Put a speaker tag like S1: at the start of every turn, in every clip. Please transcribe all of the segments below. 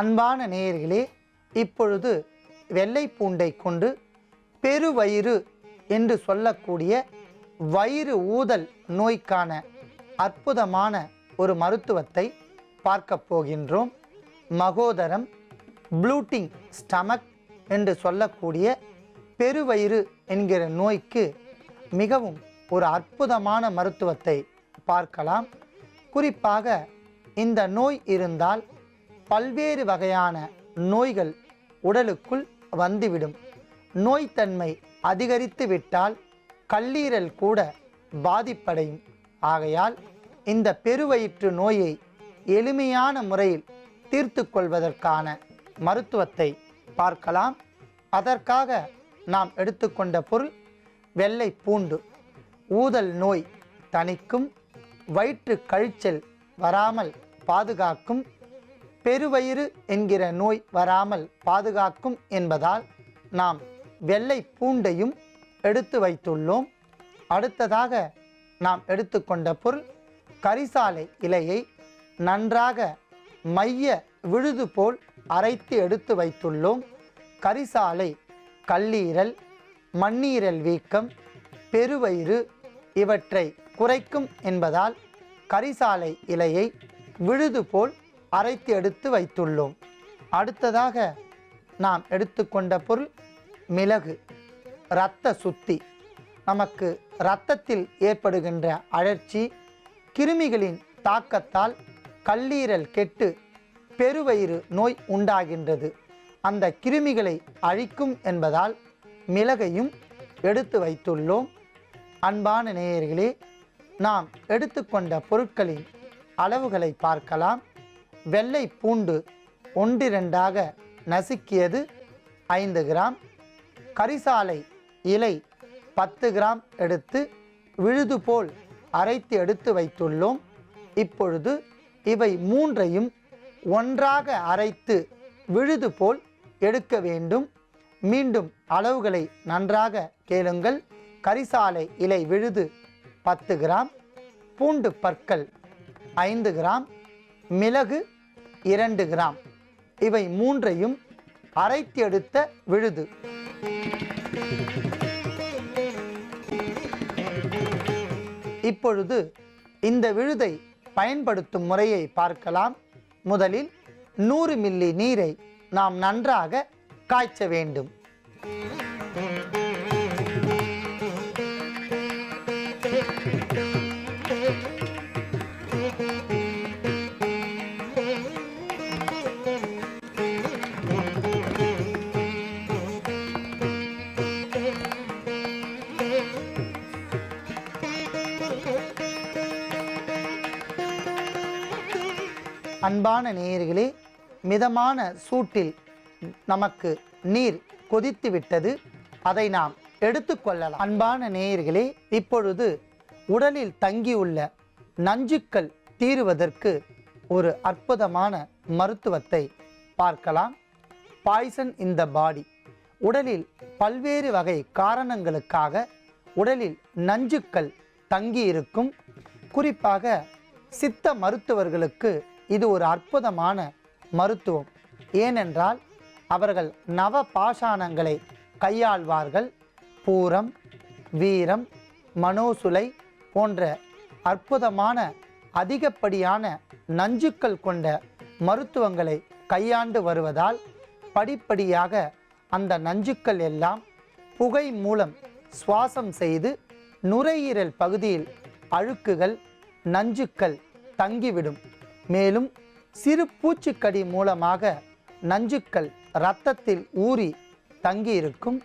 S1: அன்பான நேயர்களே, இப்பொழுது வெள்ளை பூண்டை கொண்டு பெருவயிறு என்று சொல்லக்கூடிய வயிறு ஊதல் நோய்க்கான அற்புதமான ஒரு மருத்துவத்தை பார்க்க போகின்றோம். மகோதரம், ப்ளூட்டிங் ஸ்டமக் என்று சொல்லக்கூடிய பெருவயிறு என்கிற நோய்க்கு மிகவும் ஒரு அற்புதமான மருத்துவத்தை பார்க்கலாம். குறிப்பாக இந்த நோய் இருந்தால் பல்வேறு வகையான நோய்கள் உடலுக்குள் வந்துவிடும். நோய்த்தன்மை அதிகரித்து விட்டால் கல்லீரல் கூட பாதிப்படையும். ஆகையால் இந்த பெருவயிற்று நோயை எளிமையான முறையில் தீர்த்து கொள்வதற்கான மருத்துவத்தை பார்க்கலாம். அதற்காக நாம் எடுத்துக்கொண்ட பொருள் வெள்ளை பூண்டு. ஊதல் நோய் தணிக்கும், வயிற்று கழிச்சல் வராமல் பாதுகாக்கும், பெருவயிறு என்கிற நோய் வராமல் பாதுகாக்கும் என்பதால் நாம் வெள்ளை பூண்டையும் எடுத்து வைத்துள்ளோம். அடுத்ததாக நாம் எடுத்துக்கொண்ட பொருள் கரிசாலை இலையை நன்றாக மைய விழுது போல் அரைத்து எடுத்து வைத்துள்ளோம். கரிசாலை கல்லீரல், மண்ணீரல் வீக்கம், பெருவயிறு இவற்றை குறைக்கும் என்பதால் கரிசாலை இலையை விழுது போல் அரைத்து எடுத்து வைத்துள்ளோம். அடுத்ததாக நாம் எடுத்துக்கொண்ட பொருள் மிளகு. இரத்த சுத்தி. நமக்கு இரத்தத்தில் ஏற்படுகின்ற அழற்சி, கிருமிகளின் தாக்கத்தால் கல்லீரல் கெட்டு பெருவயிறு நோய் உண்டாகின்றது. அந்த கிருமிகளை அழிக்கும் என்பதால் மிளகையும் எடுத்து வைத்துள்ளோம். அன்பான நேயர்களே, நாம் எடுத்துக்கொண்ட பொருட்களின் அளவுகளை பார்க்கலாம். வெள்ளை பூண்டு 1-2ஆக நசுக்கியது 5 கிராம். கரிசாலை இலை 10 கிராம் எடுத்து விழுது போல் அரைத்து எடுத்து வைத்துள்ளோம். இப்பொழுது இவை மூன்றையும் ஒன்றாக அரைத்து விழுது போல் எடுக்க வேண்டும். மீண்டும் அளவுகளை நன்றாக கேளுங்கள். கரிசாலை இலை விழுது 10 கிராம், பூண்டு பற்கள் 5 கிராம், மிளகு 2 கிராம். இவை மூன்றையும் அரைத்து எடுத்த விழுது. இப்பொழுது இந்த விழுதை பயன்படுத்தும் முறையை பார்க்கலாம். முதலில் 100 மில்லி நீரை நாம் நன்றாக காய்ச்ச வேண்டும். அன்பான நேயர்களே, மிதமான சூட்டில் நமக்கு நீர் கொதித்து விட்டது. அதை நாம் எடுத்துக்கொள்ளலாம். அன்பான நேயர்களே, இப்பொழுது உடலில் தங்கியுள்ள நஞ்சுக்கள் தீருவதற்கு ஒரு அற்புதமான மருத்துவத்தை பார்க்கலாம். பாய்சன் இன் த பாடி. உடலில் பல்வேறு வகை காரணங்களுக்காக உடலில் நஞ்சுக்கள் தங்கியிருக்கும். குறிப்பாக சித்த மருத்துவர்களுக்கு இது ஒரு அற்புதமான மருத்துவம். ஏனென்றால் அவர்கள் நவ பாஷாணங்களை கையாள்வார்கள். பூரம், வீரம், மனோசுலை போன்ற அற்புதமான அதிகப்படியான நஞ்சுக்கள் கொண்ட மருத்துவங்களை கையாண்டு வருவதால் படிப்படியாக அந்த நஞ்சுக்கள் எல்லாம் புகை மூலம் சுவாசம் செய்து நுரையீரல் பகுதியில் அழுக்குகள், நஞ்சுக்கள் தங்கிவிடும். மேலும் சிறு பூச்சிக்கடி மூலமாக நஞ்சுக்கள் இரத்தத்தில் ஊறி தங்கியிருக்கும்.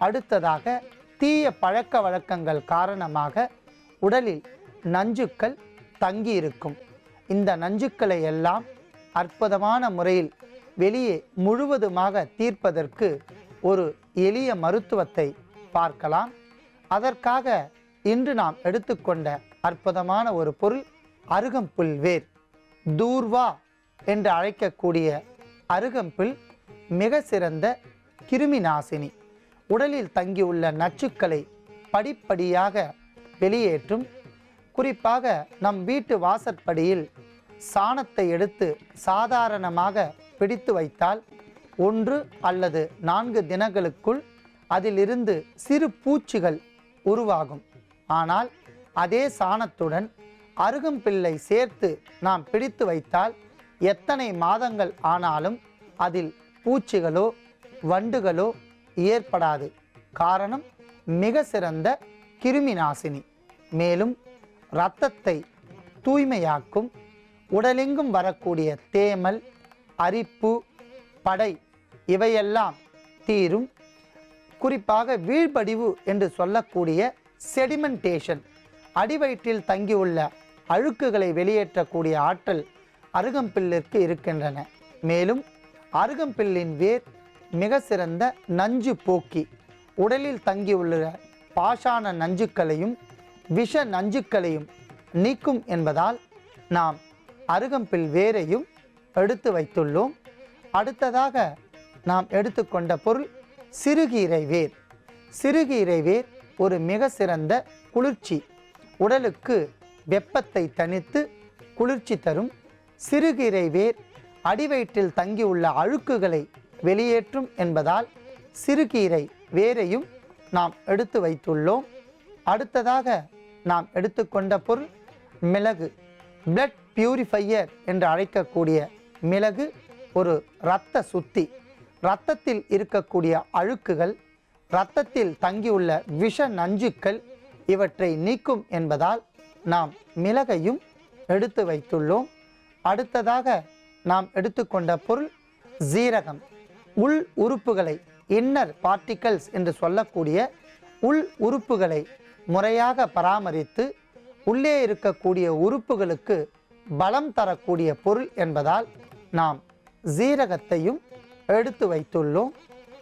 S1: அடுத்ததாக தீய பழக்க வழக்கங்கள் காரணமாக உடலில் நஞ்சுக்கள் தங்கியிருக்கும். இந்த நஞ்சுக்களை எல்லாம் அற்புதமான முறையில் வெளியே முழுவதுமாக தீர்ப்பதற்கு ஒரு எளிய மருத்துவத்தை பார்க்கலாம். அதற்காக இன்று நாம் எடுத்துக்கொண்ட அற்புதமான ஒரு பொருள் அருகம்புல் வேர். தூர்வா என்று அழைக்கக்கூடிய அருகம்புல் மிக சிறந்த கிருமி நாசினி. உடலில் தங்கியுள்ள நச்சுக்களை படிப்படியாக வெளியேற்றும். குறிப்பாக நம் வீட்டு வாசற்படியில் சாணத்தை எடுத்து சாதாரணமாக பிடித்து வைத்தால் 1 அல்லது 4 தினங்களுக்குள் அதிலிருந்து சிறு பூச்சிகள் உருவாகும். ஆனால் அதே சாணத்துடன் அருகம்பில்லை சேர்த்து நாம் பிடித்து வைத்தால் எத்தனை மாதங்கள் ஆனாலும் அதில் பூச்சிகளோ வண்டுகளோ ஏற்படாது. காரணம் மிக சிறந்த கிருமி நாசினி. மேலும் இரத்தத்தை தூய்மையாக்கும், உடலெங்கும் வரக்கூடிய தேமல், அரிப்பு, படை இவையெல்லாம் தீரும். குறிப்பாக வீழ்படிவு என்று சொல்லக்கூடிய செடிமெண்டேஷன், அடிவயிற்றில் தங்கியுள்ள அழுக்குகளை வெளியேற்றக்கூடிய ஆற்றல் அருகம்பில்லிற்கு இருக்கின்றன. மேலும் அருகம்பில்லின் வேர் மிக சிறந்த நஞ்சு போக்கி, உடலில் தங்கியுள்ள பாஷான நஞ்சுக்களையும் விஷ நஞ்சுக்களையும் நீக்கும் என்பதால் நாம் அருகம்பில் வேரையும் எடுத்து வைத்துள்ளோம். அடுத்ததாக நாம் எடுத்துக்கொண்ட பொருள் சிறுகீரை வேர். சிறுகீரை வேர் ஒரு மிக சிறந்த குளிர்ச்சி, உடலுக்கு வெப்பத்தை தணித்து குளிர்ச்சி தரும். சிறுகீரை வேர் அடிவயிற்றில் தங்கியுள்ள அழுக்குகளை வெளியேற்றும் என்பதால் சிறுகீரை வேரையும் நாம் எடுத்து வைத்துள்ளோம். அடுத்ததாக நாம் எடுத்துக்கொண்ட பொருள் மிளகு. பிளட் பியூரிஃபையர் என்று அழைக்கக்கூடிய மிளகு ஒரு இரத்த சுத்தி. இரத்தத்தில் இருக்கக்கூடிய அழுக்குகள், இரத்தத்தில் தங்கியுள்ள விஷ நஞ்சுக்கள் இவற்றை நீக்கும் என்பதால் நாம் மிளகையும் எடுத்து வைத்துள்ளோம். அடுத்ததாக நாம் எடுத்துக்கொண்ட பொருள் சீரகம். உள் உறுப்புகளை, இன்னர் பார்ட்டிகல்ஸ் என்று சொல்லக்கூடிய உள் உறுப்புகளை முறையாக பராமரித்து உள்ளே இருக்கக்கூடிய உறுப்புகளுக்கு பலம் தரக்கூடிய பொருள் என்பதால் நாம் சீரகத்தையும் எடுத்து வைத்துள்ளோம்.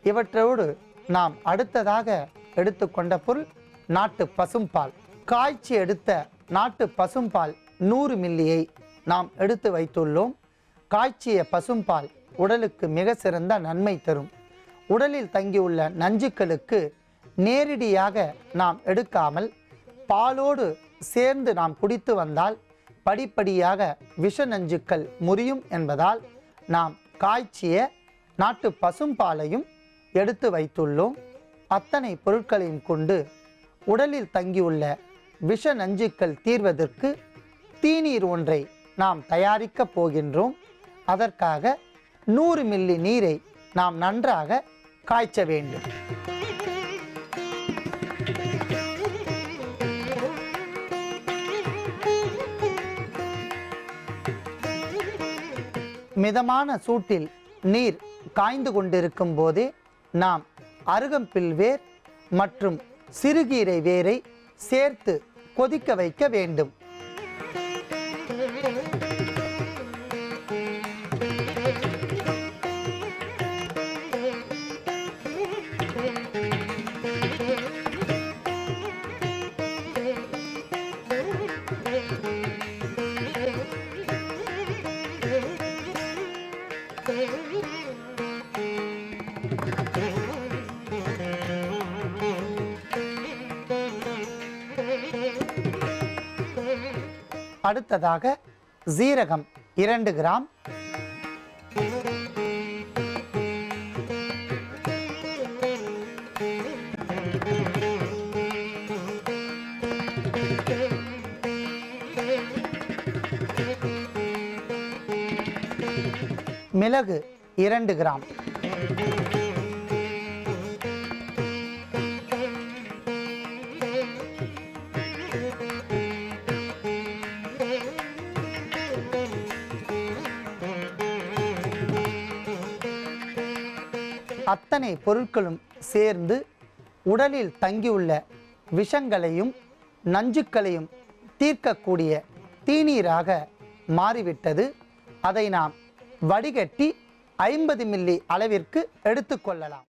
S1: இவற்றோடு நாம் அடுத்ததாக எடுத்துக்கொண்ட பொருள் நாட்டு பசும்பால். காய்ச்சி எடுத்த நாட்டு பசும்பால் 100 மில்லியை நாம் எடுத்து வைத்துள்ளோம். காய்ச்சிய பசும்பால் உடலுக்கு மிக சிறந்த நன்மை தரும். உடலில் தங்கியுள்ள நஞ்சுக்களுக்கு நேரடியாக நாம் எடுக்காமல் பாலோடு சேர்ந்து நாம் குடித்து வந்தால் படிப்படியாக விஷ நஞ்சுக்கள் முறியும் என்பதால் நாம் காய்ச்சிய நாட்டு பசும்பாலையும் எடுத்து வைத்துள்ளோம். அத்தனை பொருட்களையும் கொண்டு உடலில் தங்கியுள்ள விஷ நஞ்சுக்கள் தீர்வதற்கு தீநீர் ஒன்றை நாம் தயாரிக்கப் போகின்றோம். அதற்காக 100 மில்லி நீரை நாம் நன்றாக காய்ச்ச வேண்டும். மிதமான சூட்டில் நீர் காய்ந்து கொண்டிருக்கும் போதே நாம் அருகம்பில் வேர் மற்றும் சிறுகீரை வேரை சேர்த்து கொதிக்க வைக்க வேண்டும். அடுத்ததாக சீரகம் 2 கிராம், மிளகு 2 கிராம், அத்தனை பொருட்களும் சேர்ந்து உடலில் தங்கியுள்ள விஷங்களையும் நஞ்சுக்களையும் தீர்க்கக்கூடிய தீநீராக மாறிவிட்டது. அதை நாம் வடிகட்டி 50 மில்லி அளவிற்கு எடுத்துக்கொள்ளலாம்.